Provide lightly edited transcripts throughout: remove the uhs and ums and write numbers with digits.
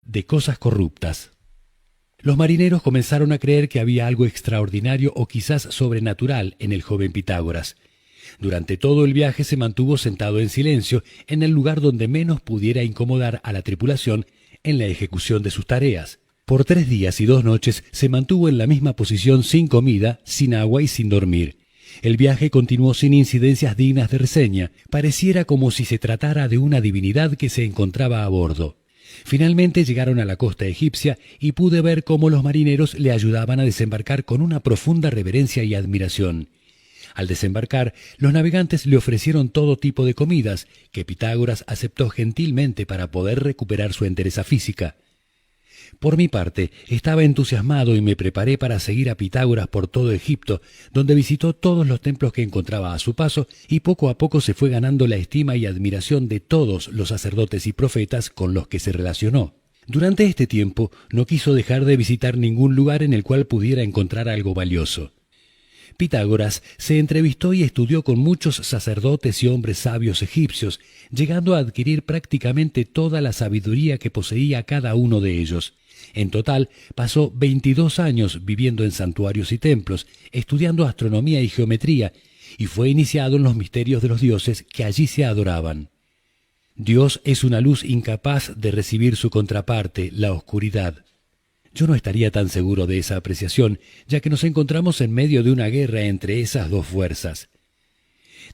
de cosas corruptas. Los marineros comenzaron a creer que había algo extraordinario o quizás sobrenatural en el joven Pitágoras. Durante todo el viaje se mantuvo sentado en silencio en el lugar donde menos pudiera incomodar a la tripulación en la ejecución de sus tareas. Por 3 días y 2 noches se mantuvo en la misma posición sin comida, sin agua y sin dormir. El viaje continuó sin incidencias dignas de reseña. Pareciera como si se tratara de una divinidad que se encontraba a bordo. Finalmente llegaron a la costa egipcia y pude ver cómo los marineros le ayudaban a desembarcar con una profunda reverencia y admiración. Al desembarcar, los navegantes le ofrecieron todo tipo de comidas, que Pitágoras aceptó gentilmente para poder recuperar su entereza física. Por mi parte, estaba entusiasmado y me preparé para seguir a Pitágoras por todo Egipto, donde visitó todos los templos que encontraba a su paso y poco a poco se fue ganando la estima y admiración de todos los sacerdotes y profetas con los que se relacionó. Durante este tiempo no quiso dejar de visitar ningún lugar en el cual pudiera encontrar algo valioso. Pitágoras se entrevistó y estudió con muchos sacerdotes y hombres sabios egipcios, llegando a adquirir prácticamente toda la sabiduría que poseía cada uno de ellos. En total, pasó 22 años viviendo en santuarios y templos, estudiando astronomía y geometría, y fue iniciado en los misterios de los dioses que allí se adoraban. Dios es una luz incapaz de recibir su contraparte, la oscuridad. Yo no estaría tan seguro de esa apreciación, ya que nos encontramos en medio de una guerra entre esas dos fuerzas.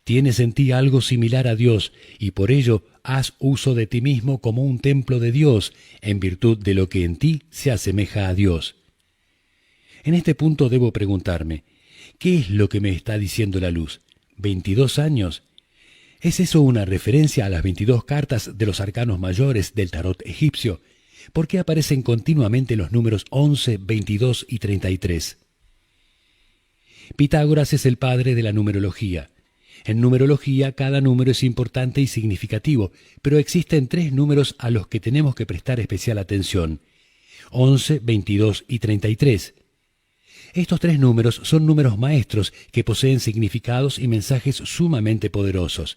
Tienes en ti algo similar a Dios, y por ello haz uso de ti mismo como un templo de Dios, en virtud de lo que en ti se asemeja a Dios. En este punto debo preguntarme, ¿qué es lo que me está diciendo la luz? ¿22 años? ¿Es eso una referencia a las 22 cartas de los arcanos mayores del tarot egipcio? ¿Por qué aparecen continuamente los números 11, 22 y 33? Pitágoras es el padre de la numerología. En numerología cada número es importante y significativo, pero existen 3 números a los que tenemos que prestar especial atención: 11, 22 y 33. Estos 3 números son números maestros que poseen significados y mensajes sumamente poderosos.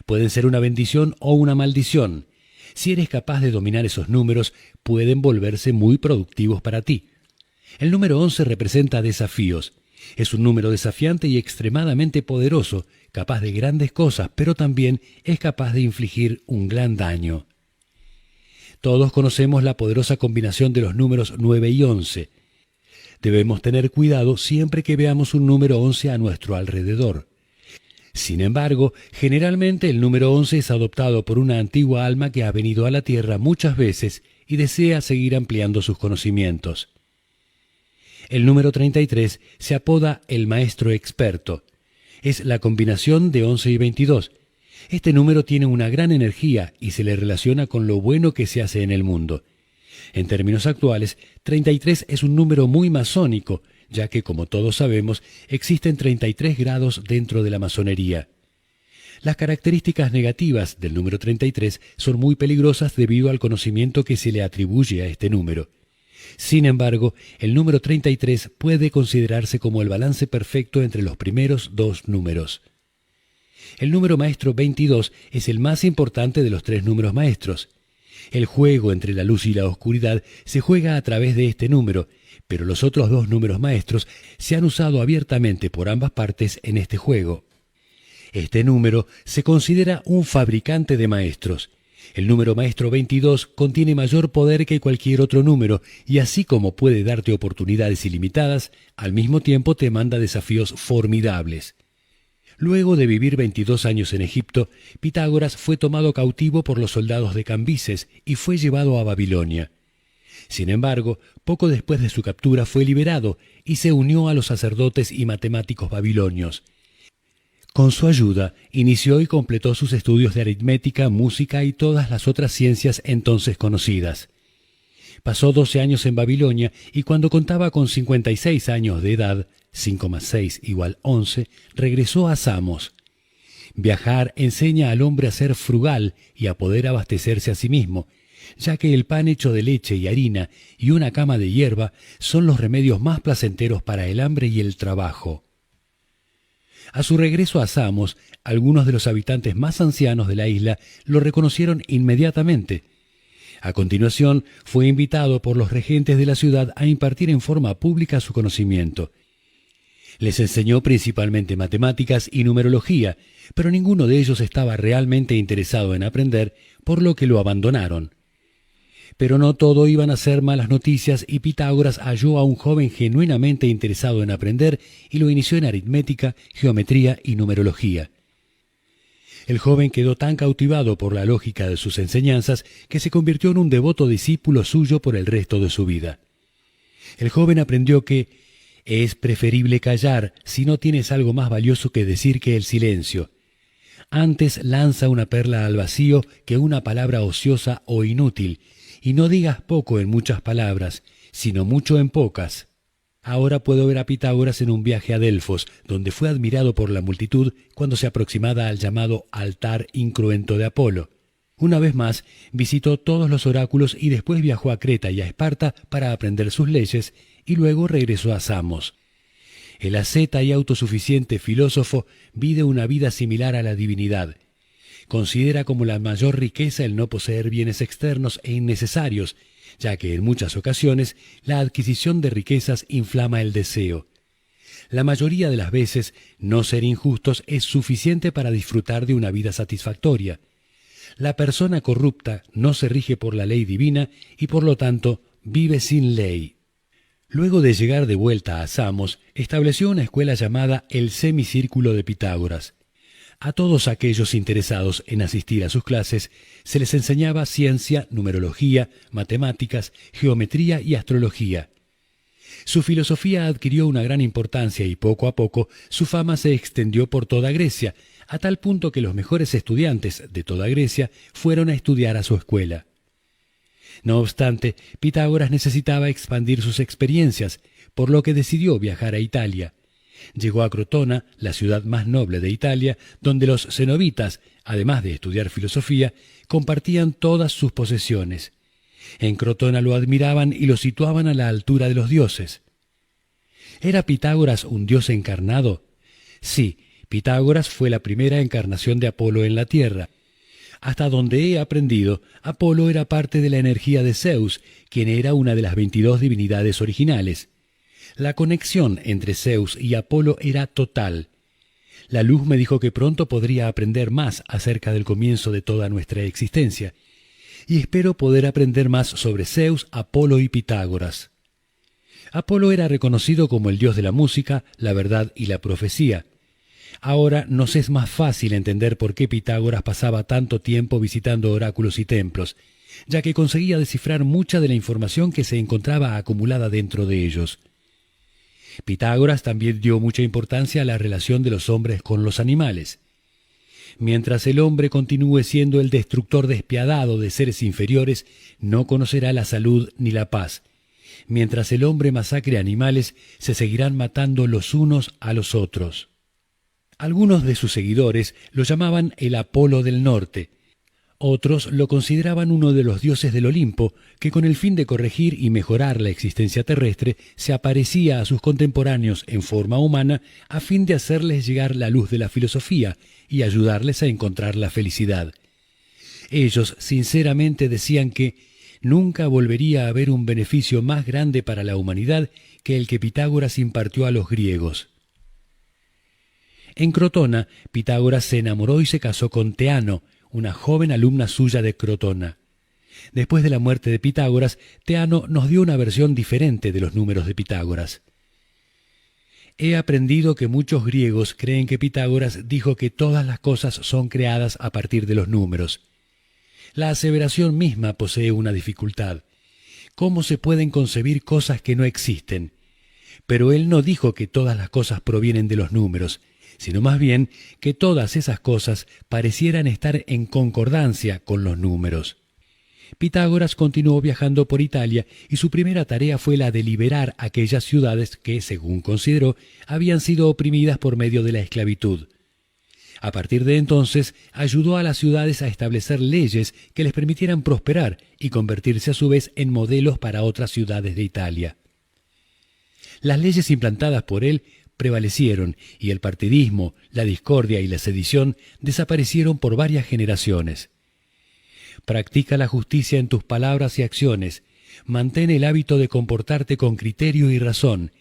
Pueden ser una bendición o una maldición. Si eres capaz de dominar esos números, pueden volverse muy productivos para ti. El número 11 representa desafíos. Es un número desafiante y extremadamente poderoso, capaz de grandes cosas, pero también es capaz de infligir un gran daño. Todos conocemos la poderosa combinación de los números 9 y 11. Debemos tener cuidado siempre que veamos un número 11 a nuestro alrededor. Sin embargo, generalmente el número 11 es adoptado por una antigua alma que ha venido a la Tierra muchas veces y desea seguir ampliando sus conocimientos. El número 33 se apoda el maestro experto. Es la combinación de 11 y 22. Este número tiene una gran energía y se le relaciona con lo bueno que se hace en el mundo. En términos actuales, 33 es un número muy masónico, ya que, como todos sabemos, existen 33 grados dentro de la masonería. Las características negativas del número 33 son muy peligrosas debido al conocimiento que se le atribuye a este número. Sin embargo, el número 33 puede considerarse como el balance perfecto entre los primeros 2 números. El número maestro 22 es el más importante de los 3 números maestros. El juego entre la luz y la oscuridad se juega a través de este número, pero los otros 2 números maestros se han usado abiertamente por ambas partes en este juego. Este número se considera un fabricante de maestros. El número maestro 22 contiene mayor poder que cualquier otro número y así como puede darte oportunidades ilimitadas, al mismo tiempo te manda desafíos formidables. Luego de vivir 22 años en Egipto, Pitágoras fue tomado cautivo por los soldados de Cambises y fue llevado a Babilonia. Sin embargo, poco después de su captura fue liberado y se unió a los sacerdotes y matemáticos babilonios. Con su ayuda, inició y completó sus estudios de aritmética, música y todas las otras ciencias entonces conocidas. Pasó 12 años en Babilonia y cuando contaba con 56 años de edad, 5 más 6 igual 11, regresó a Samos. Viajar enseña al hombre a ser frugal y a poder abastecerse a sí mismo, ya que el pan hecho de leche y harina y una cama de hierba son los remedios más placenteros para el hambre y el trabajo. A su regreso a Samos, algunos de los habitantes más ancianos de la isla lo reconocieron inmediatamente. A continuación, fue invitado por los regentes de la ciudad a impartir en forma pública su conocimiento. Les enseñó principalmente matemáticas y numerología, pero ninguno de ellos estaba realmente interesado en aprender, por lo que lo abandonaron. Pero no todo iban a ser malas noticias y Pitágoras halló a un joven genuinamente interesado en aprender y lo inició en aritmética, geometría y numerología. El joven quedó tan cautivado por la lógica de sus enseñanzas que se convirtió en un devoto discípulo suyo por el resto de su vida. El joven aprendió que es preferible callar si no tienes algo más valioso que decir que el silencio. Antes lanza una perla al vacío que una palabra ociosa o inútil, y no digas poco en muchas palabras, sino mucho en pocas. Ahora puedo ver a Pitágoras en un viaje a Delfos, donde fue admirado por la multitud cuando se aproximaba al llamado altar incruento de Apolo. Una vez más, visitó todos los oráculos y después viajó a Creta y a Esparta para aprender sus leyes, y luego regresó a Samos. El asceta y autosuficiente filósofo vive una vida similar a la divinidad. Considera como la mayor riqueza el no poseer bienes externos e innecesarios, ya que en muchas ocasiones la adquisición de riquezas inflama el deseo. La mayoría de las veces, no ser injustos es suficiente para disfrutar de una vida satisfactoria. La persona corrupta no se rige por la ley divina y por lo tanto vive sin ley. Luego de llegar de vuelta a Samos, estableció una escuela llamada el Semicírculo de Pitágoras. A todos aquellos interesados en asistir a sus clases se les enseñaba ciencia, numerología, matemáticas, geometría y astrología. Su filosofía adquirió una gran importancia y poco a poco su fama se extendió por toda Grecia, a tal punto que los mejores estudiantes de toda Grecia fueron a estudiar a su escuela. No obstante, Pitágoras necesitaba expandir sus experiencias, por lo que decidió viajar a Italia. Llegó a Crotona, la ciudad más noble de Italia, donde los cenobitas, además de estudiar filosofía, compartían todas sus posesiones. En Crotona lo admiraban y lo situaban a la altura de los dioses. ¿Era Pitágoras un dios encarnado? Sí, Pitágoras fue la primera encarnación de Apolo en la tierra. Hasta donde he aprendido, Apolo era parte de la energía de Zeus, quien era una de las 22 divinidades originales. La conexión entre Zeus y Apolo era total. La luz me dijo que pronto podría aprender más acerca del comienzo de toda nuestra existencia, y espero poder aprender más sobre Zeus, Apolo y Pitágoras. Apolo era reconocido como el dios de la música, la verdad y la profecía. Ahora nos es más fácil entender por qué Pitágoras pasaba tanto tiempo visitando oráculos y templos, ya que conseguía descifrar mucha de la información que se encontraba acumulada dentro de ellos. Pitágoras también dio mucha importancia a la relación de los hombres con los animales. Mientras el hombre continúe siendo el destructor despiadado de seres inferiores, no conocerá la salud ni la paz. Mientras el hombre masacre animales, se seguirán matando los unos a los otros. Algunos de sus seguidores lo llamaban el Apolo del Norte. Otros lo consideraban uno de los dioses del Olimpo, que con el fin de corregir y mejorar la existencia terrestre, se aparecía a sus contemporáneos en forma humana a fin de hacerles llegar la luz de la filosofía y ayudarles a encontrar la felicidad. Ellos sinceramente decían que nunca volvería a haber un beneficio más grande para la humanidad que el que Pitágoras impartió a los griegos. En Crotona, Pitágoras se enamoró y se casó con Teano, una joven alumna suya de Crotona. Después de la muerte de Pitágoras, Teano nos dio una versión diferente de los números de Pitágoras. He aprendido que muchos griegos creen que Pitágoras dijo que todas las cosas son creadas a partir de los números. La aseveración misma posee una dificultad. ¿Cómo se pueden concebir cosas que no existen? Pero él no dijo que todas las cosas provienen de los números, sino más bien que todas esas cosas parecieran estar en concordancia con los números. Pitágoras continuó viajando por Italia y su primera tarea fue la de liberar aquellas ciudades que, según consideró, habían sido oprimidas por medio de la esclavitud. A partir de entonces, ayudó a las ciudades a establecer leyes que les permitieran prosperar y convertirse a su vez en modelos para otras ciudades de Italia. Las leyes implantadas por él prevalecieron y el partidismo, la discordia y la sedición desaparecieron por varias generaciones. Practica la justicia en tus palabras y acciones. Mantén el hábito de comportarte con criterio y razón.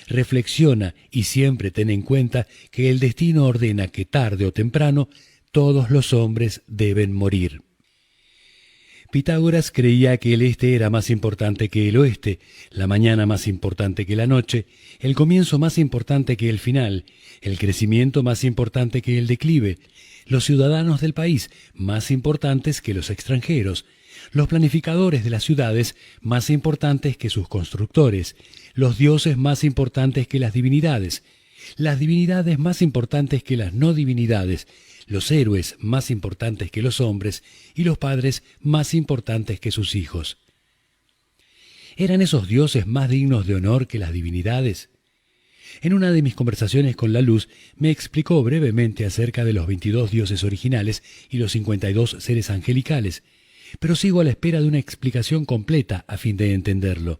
Reflexiona y siempre ten en cuenta que el destino ordena que tarde o temprano todos los hombres deben morir. Pitágoras creía que el este era más importante que el oeste, la mañana más importante que la noche, el comienzo más importante que el final, el crecimiento más importante que el declive, los ciudadanos del país más importantes que los extranjeros, los planificadores de las ciudades más importantes que sus constructores, los dioses más importantes que las divinidades más importantes que las no divinidades, los héroes más importantes que los hombres y los padres más importantes que sus hijos. ¿Eran esos dioses más dignos de honor que las divinidades? En una de mis conversaciones con la luz me explicó brevemente acerca de los 22 dioses originales y los 52 seres angelicales, pero sigo a la espera de una explicación completa a fin de entenderlo.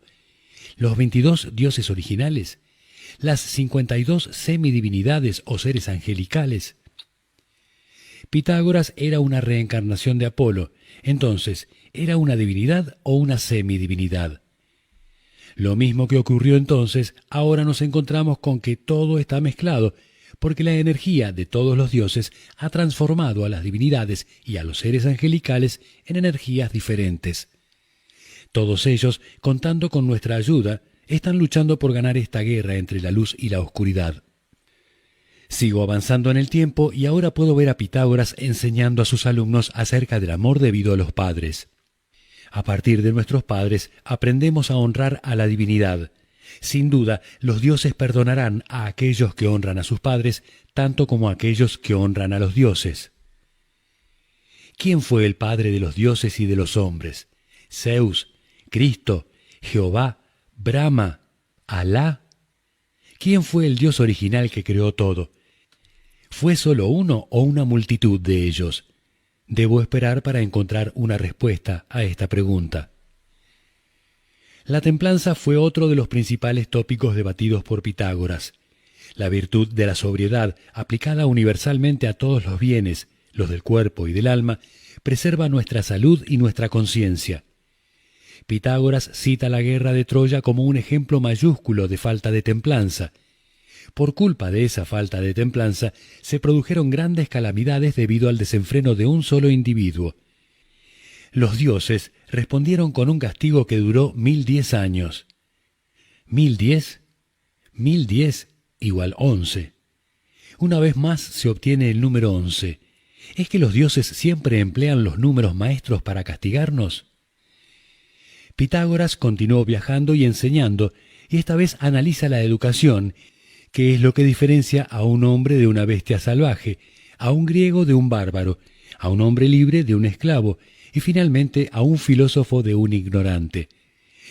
Los 22 dioses originales, las 52 semidivinidades o seres angelicales. Pitágoras era una reencarnación de Apolo. Entonces, ¿era una divinidad o una semidivinidad? Lo mismo que ocurrió entonces, ahora nos encontramos con que todo está mezclado, porque la energía de todos los dioses ha transformado a las divinidades y a los seres angelicales en energías diferentes. Todos ellos, contando con nuestra ayuda, están luchando por ganar esta guerra entre la luz y la oscuridad. Sigo avanzando en el tiempo y ahora puedo ver a Pitágoras enseñando a sus alumnos acerca del amor debido a los padres. A partir de nuestros padres aprendemos a honrar a la divinidad. Sin duda, los dioses perdonarán a aquellos que honran a sus padres, tanto como a aquellos que honran a los dioses. ¿Quién fue el padre de los dioses y de los hombres? ¿Zeus, Cristo, Jehová, Brahma, Alá? ¿Quién fue el Dios original que creó todo? ¿Fue solo uno o una multitud de ellos? Debo esperar para encontrar una respuesta a esta pregunta. La templanza fue otro de los principales tópicos debatidos por Pitágoras. La virtud de la sobriedad, aplicada universalmente a todos los bienes, los del cuerpo y del alma, preserva nuestra salud y nuestra conciencia. Pitágoras cita la guerra de Troya como un ejemplo mayúsculo de falta de templanza. Por culpa de esa falta de templanza, se produjeron grandes calamidades debido al desenfreno de un solo individuo. Los dioses respondieron con un castigo que duró 1010 años. ¿1010? 1010 igual 11. Una vez más se obtiene el número 11. ¿Es que los dioses siempre emplean los números maestros para castigarnos? Pitágoras continuó viajando y enseñando, y esta vez analiza la educación, que es lo que diferencia a un hombre de una bestia salvaje, a un griego de un bárbaro, a un hombre libre de un esclavo, y finalmente a un filósofo de un ignorante.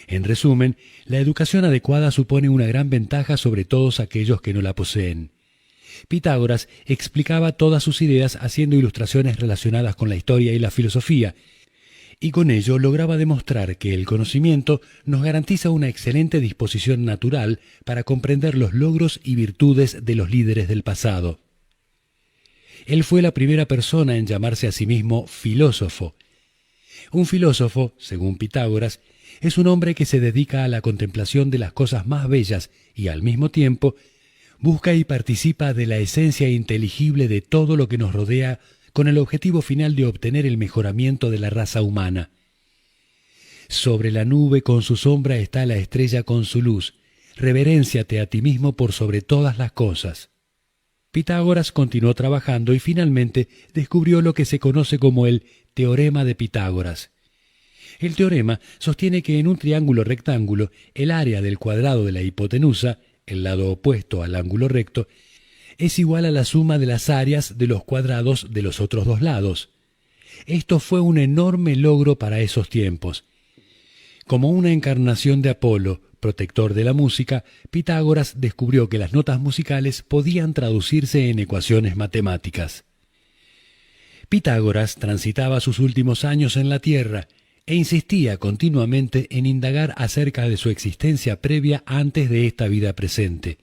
En resumen, la educación adecuada supone una gran ventaja sobre todos aquellos que no la poseen. Pitágoras explicaba todas sus ideas haciendo ilustraciones relacionadas con la historia y la filosofía, y con ello lograba demostrar que el conocimiento nos garantiza una excelente disposición natural para comprender los logros y virtudes de los líderes del pasado. Él fue la primera persona en llamarse a sí mismo filósofo. Un filósofo, según Pitágoras, es un hombre que se dedica a la contemplación de las cosas más bellas y al mismo tiempo busca y participa de la esencia inteligible de todo lo que nos rodea con el objetivo final de obtener el mejoramiento de la raza humana. Sobre la nube con su sombra está la estrella con su luz. Reverénciate a ti mismo por sobre todas las cosas. Pitágoras continuó trabajando y finalmente descubrió lo que se conoce como el teorema de Pitágoras. El teorema sostiene que en un triángulo rectángulo el área del cuadrado de la hipotenusa, el lado opuesto al ángulo recto, es igual a la suma de las áreas de los cuadrados de los otros dos lados. Esto fue un enorme logro para esos tiempos. Como una encarnación de Apolo, protector de la música, Pitágoras descubrió que las notas musicales podían traducirse en ecuaciones matemáticas. Pitágoras transitaba sus últimos años en la Tierra e insistía continuamente en indagar acerca de su existencia previa antes de esta vida presente.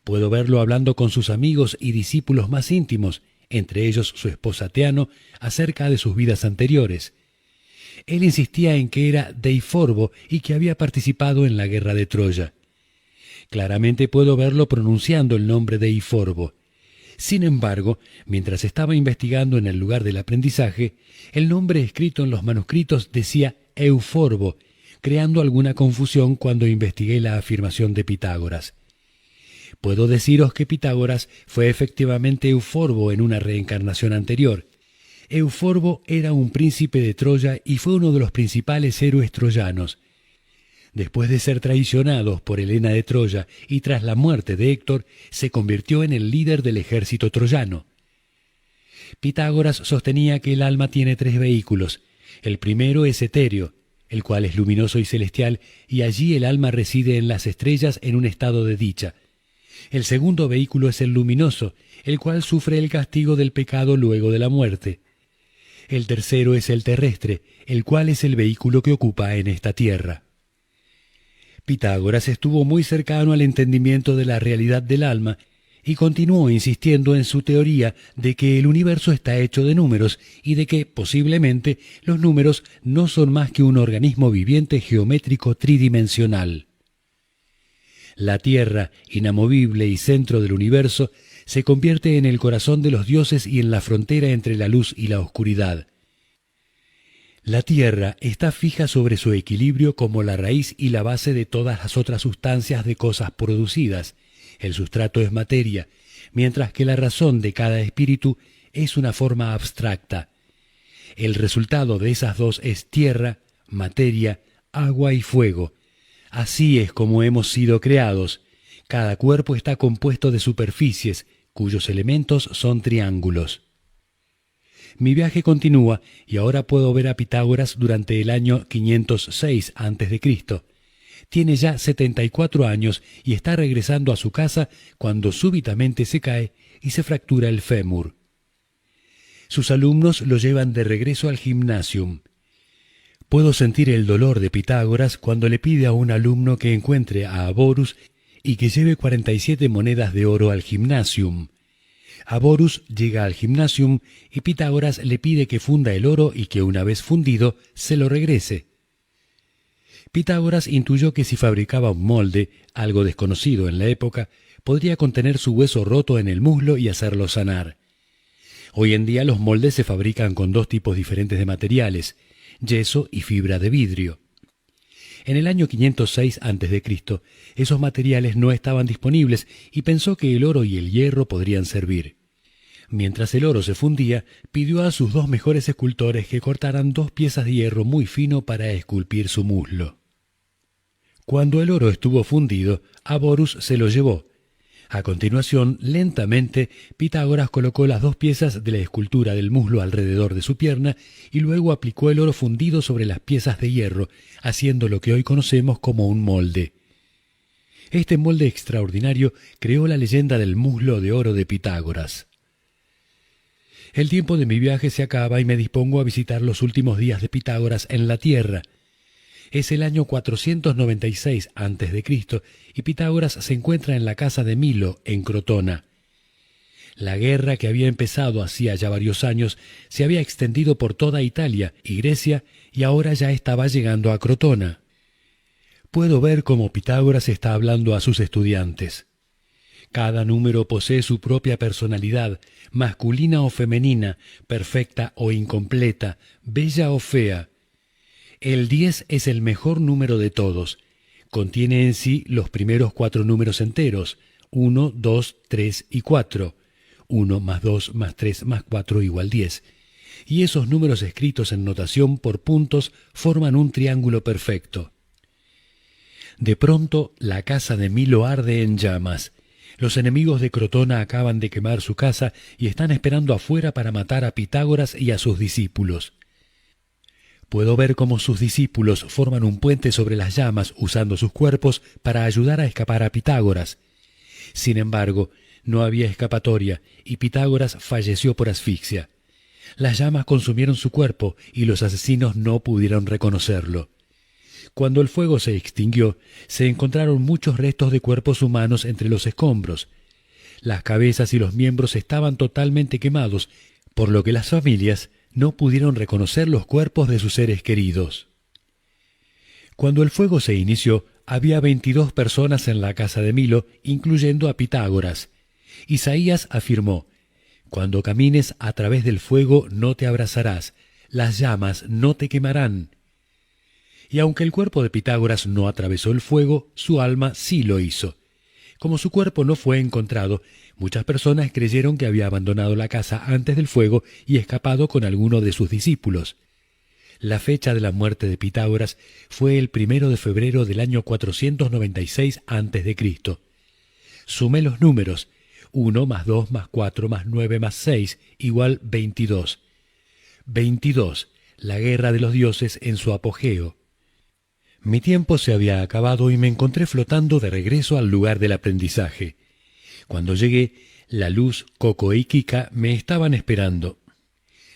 Puedo verlo hablando con sus amigos y discípulos más íntimos, entre ellos su esposa Teano, acerca de sus vidas anteriores. Él insistía en que era Deiforbo y que había participado en la guerra de Troya. Claramente puedo verlo pronunciando el nombre Deiforbo. Sin embargo, mientras estaba investigando en el lugar del aprendizaje, el nombre escrito en los manuscritos decía Euforbo, creando alguna confusión cuando investigué la afirmación de Pitágoras. Puedo deciros que Pitágoras fue efectivamente Euforbo en una reencarnación anterior. Euforbo era un príncipe de Troya y fue uno de los principales héroes troyanos. Después de ser traicionados por Helena de Troya y tras la muerte de Héctor, se convirtió en el líder del ejército troyano. Pitágoras sostenía que el alma tiene tres vehículos. El primero es etéreo, el cual es luminoso y celestial, y allí el alma reside en las estrellas en un estado de dicha. El segundo vehículo es el luminoso, el cual sufre el castigo del pecado luego de la muerte. El tercero es el terrestre, el cual es el vehículo que ocupa en esta tierra. Pitágoras estuvo muy cercano al entendimiento de la realidad del alma y continuó insistiendo en su teoría de que el universo está hecho de números y de que, posiblemente, los números no son más que un organismo viviente geométrico tridimensional. La Tierra, inamovible y centro del universo, se convierte en el corazón de los dioses y en la frontera entre la luz y la oscuridad. La Tierra está fija sobre su equilibrio como la raíz y la base de todas las otras sustancias de cosas producidas. El sustrato es materia, mientras que la razón de cada espíritu es una forma abstracta. El resultado de esas dos es tierra, materia, agua y fuego. Así es como hemos sido creados. Cada cuerpo está compuesto de superficies, cuyos elementos son triángulos. Mi viaje continúa y ahora puedo ver a Pitágoras durante el año 506 a.C. Tiene ya 74 años y está regresando a su casa cuando súbitamente se cae y se fractura el fémur. Sus alumnos lo llevan de regreso al gimnasium. Puedo sentir el dolor de Pitágoras cuando le pide a un alumno que encuentre a Aborus y que lleve 47 monedas de oro al gimnasium. Aborus llega al gimnasium y Pitágoras le pide que funda el oro y que una vez fundido se lo regrese. Pitágoras intuyó que si fabricaba un molde, algo desconocido en la época, podría contener su hueso roto en el muslo y hacerlo sanar. Hoy en día los moldes se fabrican con dos tipos diferentes de materiales, yeso y fibra de vidrio. En el año 506 a.C., esos materiales no estaban disponibles y pensó que el oro y el hierro podrían servir. Mientras el oro se fundía, pidió a sus dos mejores escultores que cortaran 2 piezas de hierro muy fino para esculpir su muslo. Cuando el oro estuvo fundido, Aborus se lo llevó. A continuación, lentamente, Pitágoras colocó las 2 piezas de la escultura del muslo alrededor de su pierna y luego aplicó el oro fundido sobre las piezas de hierro, haciendo lo que hoy conocemos como un molde. Este molde extraordinario creó la leyenda del muslo de oro de Pitágoras. El tiempo de mi viaje se acaba y me dispongo a visitar los últimos días de Pitágoras en la Tierra. Es el año 496 a.C. y Pitágoras se encuentra en la casa de Milo, en Crotona. La guerra que había empezado hacía ya varios años se había extendido por toda Italia y Grecia y ahora ya estaba llegando a Crotona. Puedo ver cómo Pitágoras está hablando a sus estudiantes. Cada número posee su propia personalidad, masculina o femenina, perfecta o incompleta, bella o fea. El 10 es el mejor número de todos. Contiene en sí los primeros 4 números enteros, 1, 2, 3 y 4. 1 más 2 más 3 más 4 igual 10. Y esos números escritos en notación por puntos forman un triángulo perfecto. De pronto, la casa de Milo arde en llamas. Los enemigos de Crotona acaban de quemar su casa y están esperando afuera para matar a Pitágoras y a sus discípulos. Puedo ver cómo sus discípulos forman un puente sobre las llamas usando sus cuerpos para ayudar a escapar a Pitágoras. Sin embargo, no había escapatoria y Pitágoras falleció por asfixia. Las llamas consumieron su cuerpo y los asesinos no pudieron reconocerlo. Cuando el fuego se extinguió, se encontraron muchos restos de cuerpos humanos entre los escombros. Las cabezas y los miembros estaban totalmente quemados, por lo que las familias no pudieron reconocer los cuerpos de sus seres queridos. Cuando el fuego se inició, había 22 personas en la casa de Milo, incluyendo a Pitágoras. Isaías afirmó: «Cuando camines a través del fuego no te abrazarás, las llamas no te quemarán». Y aunque el cuerpo de Pitágoras no atravesó el fuego, su alma sí lo hizo. Como su cuerpo no fue encontrado, muchas personas creyeron que había abandonado la casa antes del fuego y escapado con alguno de sus discípulos. La fecha de la muerte de Pitágoras fue el 1 de febrero del año 496 a.C. Sumé los números: 1 más 2 más 4 más 9 más 6 igual 22. 22, la guerra de los dioses en su apogeo. Mi tiempo se había acabado y me encontré flotando de regreso al lugar del aprendizaje. Cuando llegué, la Luz, Coco y Kika me estaban esperando.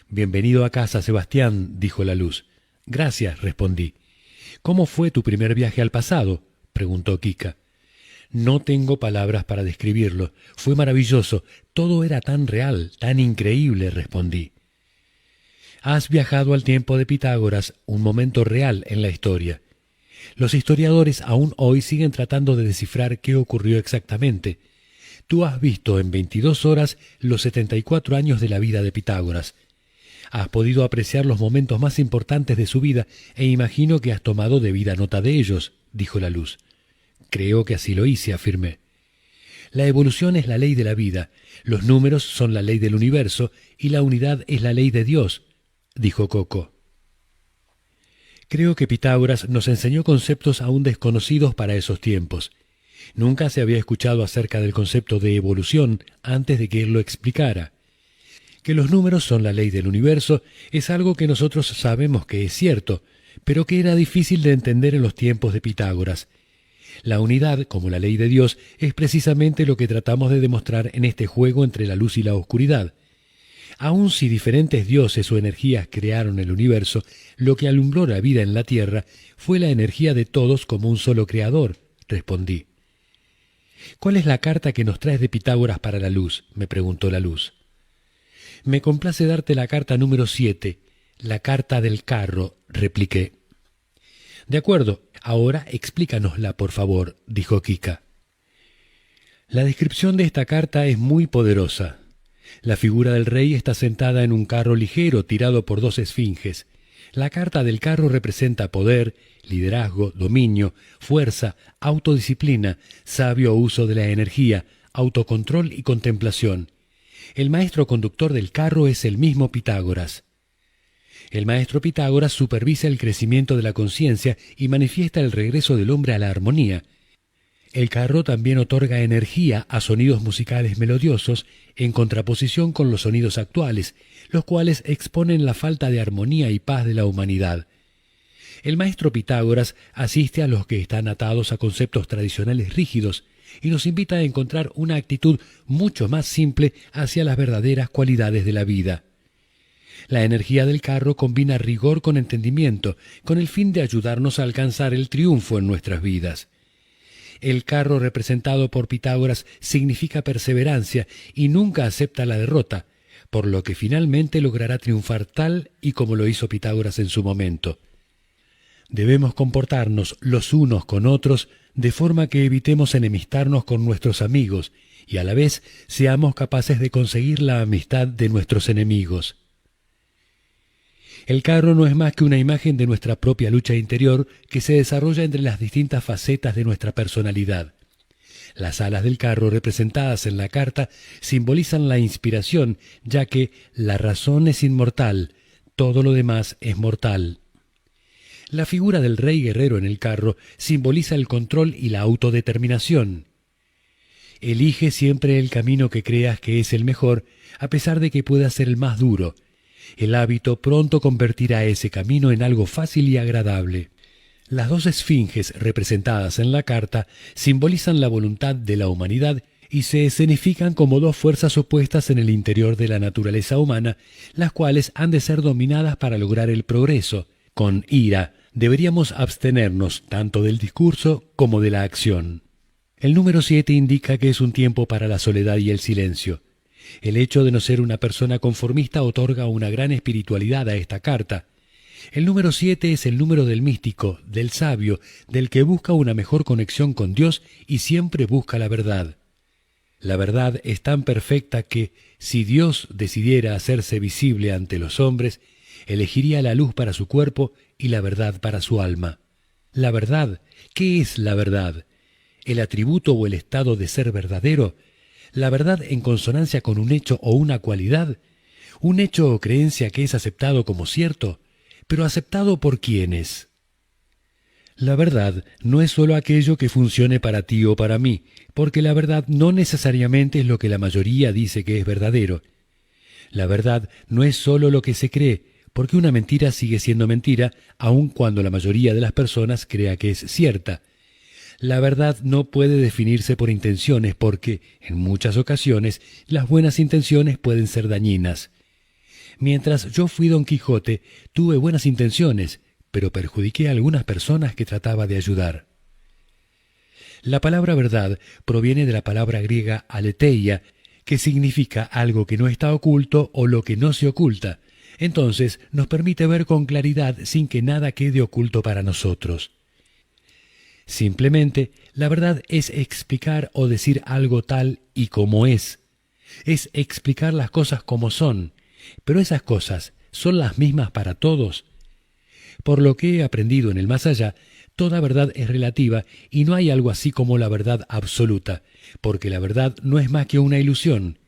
«Bienvenido a casa, Sebastián», dijo la Luz. «Gracias», respondí. «¿Cómo fue tu primer viaje al pasado?», preguntó Kika. «No tengo palabras para describirlo. Fue maravilloso. Todo era tan real, tan increíble», respondí. «Has viajado al tiempo de Pitágoras, un momento real en la historia. Los historiadores aún hoy siguen tratando de descifrar qué ocurrió exactamente. Tú has visto en 22 horas los 74 años de la vida de Pitágoras. Has podido apreciar los momentos más importantes de su vida e imagino que has tomado debida nota de ellos», dijo la Luz. «Creo que así lo hice», afirmé. «La evolución es la ley de la vida, los números son la ley del universo y la unidad es la ley de Dios», dijo Coco. Creo que Pitágoras nos enseñó conceptos aún desconocidos para esos tiempos. Nunca se había escuchado acerca del concepto de evolución antes de que él lo explicara. Que los números son la ley del universo es algo que nosotros sabemos que es cierto, pero que era difícil de entender en los tiempos de Pitágoras. La unidad, como la ley de Dios, es precisamente lo que tratamos de demostrar en este juego entre la luz y la oscuridad. Aun si diferentes dioses o energías crearon el universo, lo que alumbró la vida en la Tierra fue la energía de todos como un solo creador, respondí. «¿Cuál es la carta que nos traes de Pitágoras para la Luz?», me preguntó la Luz. «Me complace darte la carta número 7, la carta del carro», repliqué. «De acuerdo, ahora explícanosla, por favor», dijo Kika. La descripción de esta carta es muy poderosa. La figura del rey está sentada en un carro ligero tirado por 2 esfinges. La carta del carro representa poder, liderazgo, dominio, fuerza, autodisciplina, sabio uso de la energía, autocontrol y contemplación. El maestro conductor del carro es el mismo Pitágoras. El maestro Pitágoras supervisa el crecimiento de la conciencia y manifiesta el regreso del hombre a la armonía. El carro también otorga energía a sonidos musicales melodiosos en contraposición con los sonidos actuales, los cuales exponen la falta de armonía y paz de la humanidad. El maestro Pitágoras asiste a los que están atados a conceptos tradicionales rígidos y nos invita a encontrar una actitud mucho más simple hacia las verdaderas cualidades de la vida. La energía del carro combina rigor con entendimiento, con el fin de ayudarnos a alcanzar el triunfo en nuestras vidas. El carro representado por Pitágoras significa perseverancia y nunca acepta la derrota, por lo que finalmente logrará triunfar tal y como lo hizo Pitágoras en su momento. Debemos comportarnos los unos con otros de forma que evitemos enemistarnos con nuestros amigos y a la vez seamos capaces de conseguir la amistad de nuestros enemigos. El carro no es más que una imagen de nuestra propia lucha interior que se desarrolla entre las distintas facetas de nuestra personalidad. Las alas del carro representadas en la carta simbolizan la inspiración, ya que la razón es inmortal, todo lo demás es mortal. La figura del rey guerrero en el carro simboliza el control y la autodeterminación. Elige siempre el camino que creas que es el mejor, a pesar de que pueda ser el más duro. El hábito pronto convertirá ese camino en algo fácil y agradable. Las 2 esfinges representadas en la carta simbolizan la voluntad de la humanidad y se escenifican como 2 fuerzas opuestas en el interior de la naturaleza humana, las cuales han de ser dominadas para lograr el progreso. Con ira deberíamos abstenernos tanto del discurso como de la acción. El número 7 indica que es un tiempo para la soledad y el silencio. El hecho de no ser una persona conformista otorga una gran espiritualidad a esta carta. El número 7 es el número del místico, del sabio, del que busca una mejor conexión con Dios y siempre busca la verdad. La verdad es tan perfecta que, si Dios decidiera hacerse visible ante los hombres, elegiría la luz para su cuerpo y la verdad para su alma. La verdad, ¿qué es la verdad? ¿El atributo o el estado de ser verdadero? ¿La verdad en consonancia con un hecho o una cualidad? ¿Un hecho o creencia que es aceptado como cierto? ¿Pero aceptado por quiénes? La verdad no es sólo aquello que funcione para ti o para mí, porque la verdad no necesariamente es lo que la mayoría dice que es verdadero. La verdad no es sólo lo que se cree, porque una mentira sigue siendo mentira, aun cuando la mayoría de las personas crea que es cierta. La verdad no puede definirse por intenciones, porque, en muchas ocasiones, las buenas intenciones pueden ser dañinas. Mientras yo fui Don Quijote, tuve buenas intenciones, pero perjudiqué a algunas personas que trataba de ayudar. La palabra verdad proviene de la palabra griega aletheia, que significa algo que no está oculto o lo que no se oculta. Entonces nos permite ver con claridad sin que nada quede oculto para nosotros. Simplemente, la verdad es explicar o decir algo tal y como es. Es explicar las cosas como son, pero esas cosas son las mismas para todos. Por lo que he aprendido en el más allá, toda verdad es relativa y no hay algo así como la verdad absoluta, porque la verdad no es más que una ilusión.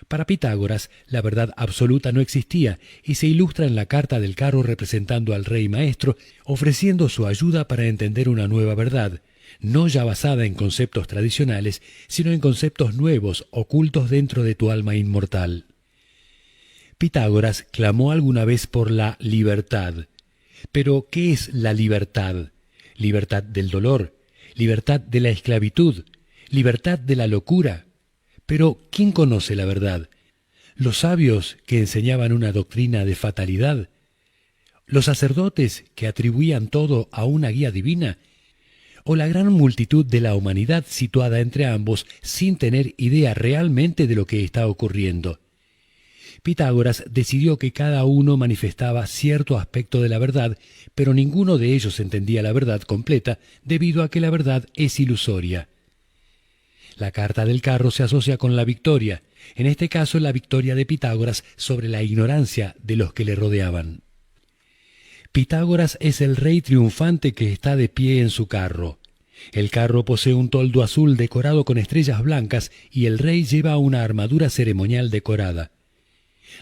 Para Pitágoras, la verdad absoluta no existía y se ilustra en la carta del carro representando al rey maestro, ofreciendo su ayuda para entender una nueva verdad, no ya basada en conceptos tradicionales, sino en conceptos nuevos, ocultos dentro de tu alma inmortal. Pitágoras clamó alguna vez por la libertad. Pero, ¿qué es la libertad? Libertad del dolor, libertad de la esclavitud, libertad de la locura. Pero, ¿quién conoce la verdad? ¿Los sabios que enseñaban una doctrina de fatalidad? ¿Los sacerdotes que atribuían todo a una guía divina? ¿O la gran multitud de la humanidad situada entre ambos sin tener idea realmente de lo que está ocurriendo? Pitágoras decidió que cada uno manifestaba cierto aspecto de la verdad, pero ninguno de ellos entendía la verdad completa debido a que la verdad es ilusoria. La carta del carro se asocia con la victoria, en este caso la victoria de Pitágoras sobre la ignorancia de los que le rodeaban. Pitágoras es el rey triunfante que está de pie en su carro. El carro posee un toldo azul decorado con estrellas blancas y el rey lleva una armadura ceremonial decorada.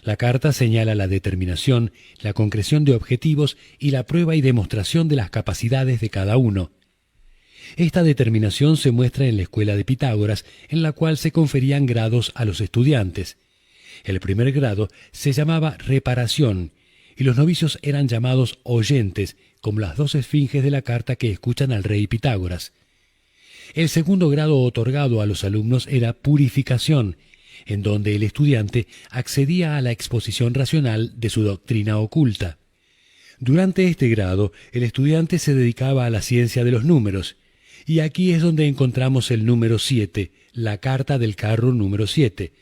La carta señala la determinación, la concreción de objetivos y la prueba y demostración de las capacidades de cada uno. Esta determinación se muestra en la escuela de Pitágoras, en la cual se conferían grados a los estudiantes. El primer grado se llamaba reparación, y los novicios eran llamados oyentes, como las dos esfinges de la carta que escuchan al rey Pitágoras. El segundo grado otorgado a los alumnos era purificación, en donde el estudiante accedía a la exposición racional de su doctrina oculta. Durante este grado, el estudiante se dedicaba a la ciencia de los números, y aquí es donde encontramos el número 7, la carta del carro número 7.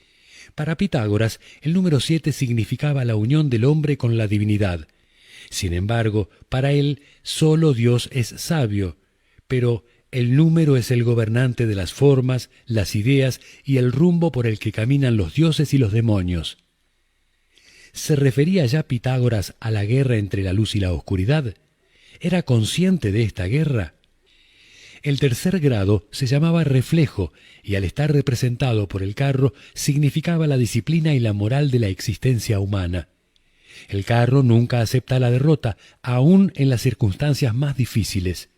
Para Pitágoras, el número 7 significaba la unión del hombre con la divinidad. Sin embargo, para él, solo Dios es sabio, pero el número es el gobernante de las formas, las ideas y el rumbo por el que caminan los dioses y los demonios. ¿Se refería ya Pitágoras a la guerra entre la luz y la oscuridad? ¿Era consciente de esta guerra? El tercer grado se llamaba reflejo y al estar representado por el carro significaba la disciplina y la moral de la existencia humana. El carro nunca acepta la derrota, aun en las circunstancias más difíciles.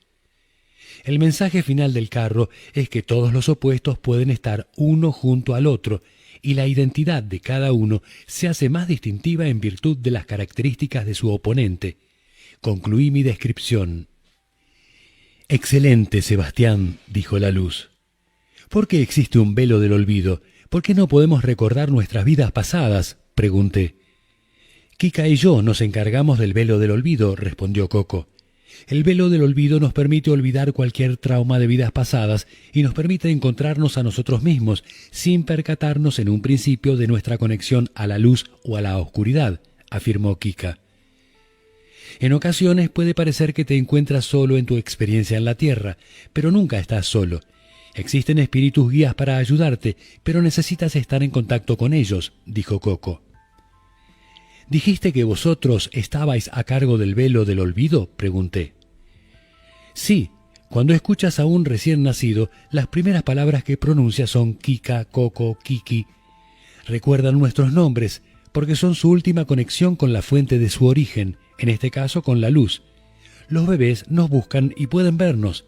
El mensaje final del carro es que todos los opuestos pueden estar uno junto al otro y la identidad de cada uno se hace más distintiva en virtud de las características de su oponente. Concluí mi descripción. «Excelente, Sebastián», dijo la luz. «¿Por qué existe un velo del olvido? ¿Por qué no podemos recordar nuestras vidas pasadas?», pregunté. «Kika y yo nos encargamos del velo del olvido», respondió Coco. El velo del olvido nos permite olvidar cualquier trauma de vidas pasadas y nos permite encontrarnos a nosotros mismos sin percatarnos en un principio de nuestra conexión a la luz o a la oscuridad, afirmó Kika. En ocasiones puede parecer que te encuentras solo en tu experiencia en la Tierra, pero nunca estás solo. Existen espíritus guías para ayudarte, pero necesitas estar en contacto con ellos, dijo Coco. ¿Dijiste que vosotros estabais a cargo del velo del olvido?, pregunté. Sí, cuando escuchas a un recién nacido, las primeras palabras que pronuncia son Kika, Coco, Kiki. Recuerdan nuestros nombres, porque son su última conexión con la fuente de su origen, en este caso con la luz. Los bebés nos buscan y pueden vernos.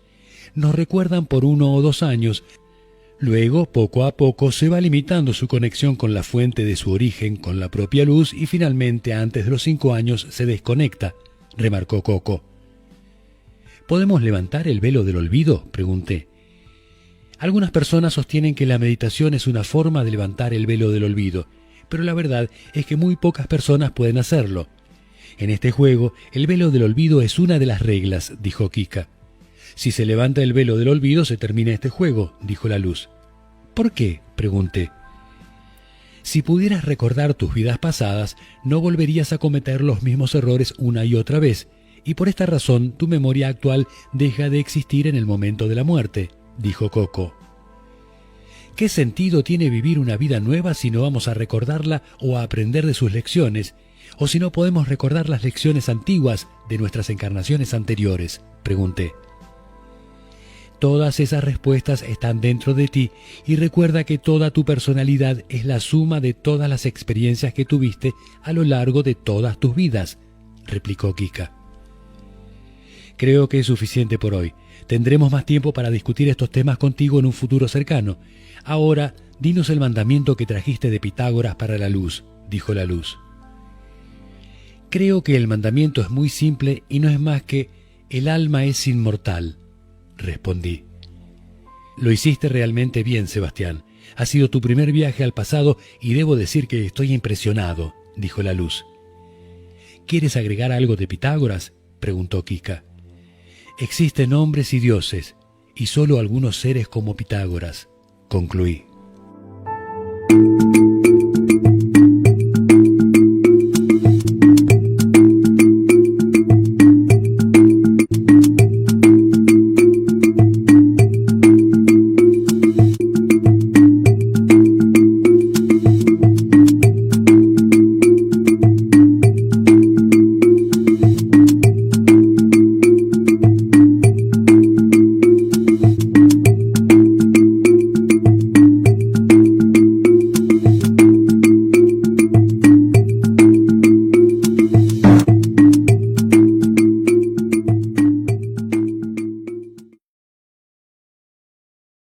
Nos recuerdan por 1 o 2 años. Luego, poco a poco, se va limitando su conexión con la fuente de su origen, con la propia luz, y finalmente, antes de los 5 años, se desconecta, remarcó Coco. ¿Podemos levantar el velo del olvido?, pregunté. Algunas personas sostienen que la meditación es una forma de levantar el velo del olvido, pero la verdad es que muy pocas personas pueden hacerlo. En este juego, el velo del olvido es una de las reglas, dijo Kika. Si se levanta el velo del olvido, se termina este juego, dijo la luz. ¿Por qué?, pregunté. Si pudieras recordar tus vidas pasadas, no volverías a cometer los mismos errores una y otra vez, y por esta razón tu memoria actual deja de existir en el momento de la muerte, dijo Coco. ¿Qué sentido tiene vivir una vida nueva si no vamos a recordarla o a aprender de sus lecciones, o si no podemos recordar las lecciones antiguas de nuestras encarnaciones anteriores?, pregunté. Todas esas respuestas están dentro de ti y recuerda que toda tu personalidad es la suma de todas las experiencias que tuviste a lo largo de todas tus vidas, replicó Kika. Creo que es suficiente por hoy. Tendremos más tiempo para discutir estos temas contigo en un futuro cercano. Ahora, dinos el mandamiento que trajiste de Pitágoras para la luz, dijo la luz. Creo que el mandamiento es muy simple y no es más que el alma es inmortal, respondí. Lo hiciste realmente bien, Sebastián. Ha sido tu primer viaje al pasado y debo decir que estoy impresionado, dijo la luz. ¿Quieres agregar algo de Pitágoras?, preguntó Kika. Existen hombres y dioses, y solo algunos seres como Pitágoras, concluí.